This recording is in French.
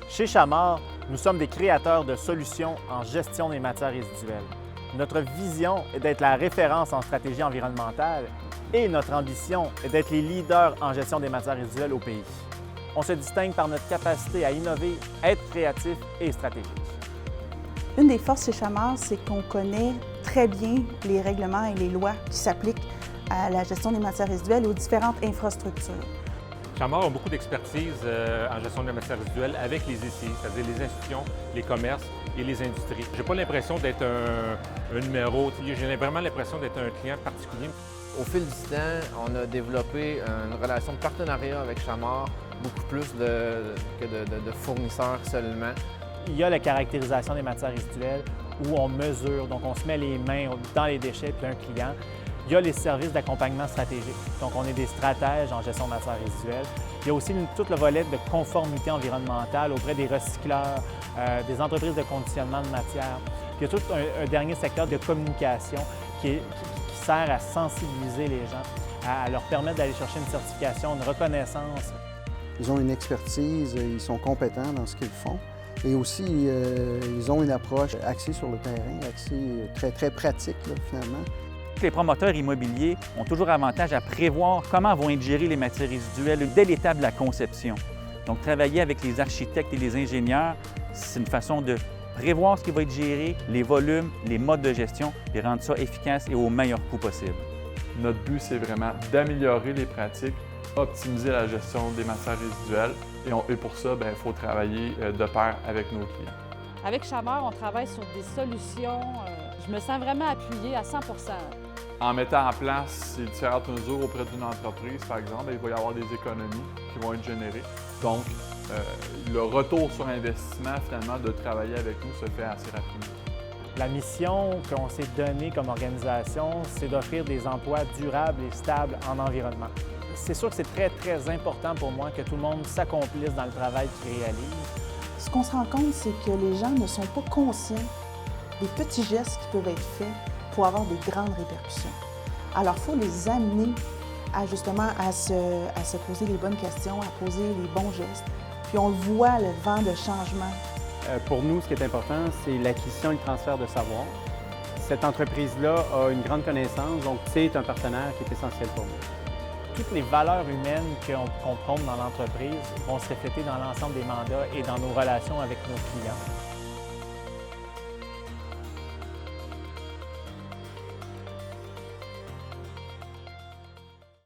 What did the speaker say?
Chez Chamard, nous sommes des créateurs de solutions en gestion des matières résiduelles. Notre vision est d'être la référence en stratégie environnementale et notre ambition est d'être les leaders en gestion des matières résiduelles au pays. On se distingue par notre capacité à innover, être créatif et stratégique. Une des forces chez Chamard, c'est qu'on connaît très bien les règlements et les lois qui s'appliquent à la gestion des matières résiduelles et aux différentes infrastructures. Chamard a beaucoup d'expertise en gestion de la matière résiduelle avec les ICI, c'est-à-dire les institutions, les commerces et les industries. Je n'ai pas l'impression d'être un numéro, j'ai vraiment l'impression d'être un client particulier. Au fil du temps, on a développé une relation de partenariat avec Chamard, beaucoup plus que de fournisseurs seulement. Il y a la caractérisation des matières résiduelles où on mesure, donc on se met les mains dans les déchets d'un client. Il y a les services d'accompagnement stratégique, donc on est des stratèges en gestion de matières résiduelles. Il y a aussi tout le volet de conformité environnementale auprès des recycleurs, des entreprises de conditionnement de matière. Il y a tout un dernier secteur de communication qui sert à sensibiliser les gens, à leur permettre d'aller chercher une certification, une reconnaissance. Ils ont une expertise, ils sont compétents dans ce qu'ils font. Et aussi, ils ont une approche axée sur le terrain, axée très pratique, là, finalement. Les promoteurs immobiliers ont toujours avantage à prévoir comment vont être gérées les matières résiduelles dès l'étape de la conception. Donc, travailler avec les architectes et les ingénieurs, c'est une façon de prévoir ce qui va être géré, les volumes, les modes de gestion, et rendre ça efficace et au meilleur coût possible. Notre but, c'est vraiment d'améliorer les pratiques, optimiser la gestion des matières résiduelles et pour ça, il faut travailler de pair avec nos clients. Avec Chamard, on travaille sur des solutions. Je me sens vraiment appuyée à 100 %. En mettant en place ces différentes mesures auprès d'une entreprise, par exemple, il va y avoir des économies qui vont être générées. Donc, le retour sur investissement, finalement, de travailler avec nous se fait assez rapidement. La mission qu'on s'est donnée comme organisation, c'est d'offrir des emplois durables et stables en environnement. C'est sûr que c'est très important pour moi que tout le monde s'accomplisse dans le travail qu'il réalise. Ce qu'on se rend compte, c'est que les gens ne sont pas conscients des petits gestes qui peuvent être faits pour avoir des grandes répercussions. Alors, il faut les amener à justement à se poser les bonnes questions, à poser les bons gestes. Puis on le voit, le vent de changement. Pour nous, ce qui est important, c'est l'acquisition et le transfert de savoir. Cette entreprise-là a une grande connaissance, donc c'est un partenaire qui est essentiel pour nous. Toutes les valeurs humaines qu'on prône dans l'entreprise vont se refléter dans l'ensemble des mandats et dans nos relations avec nos clients.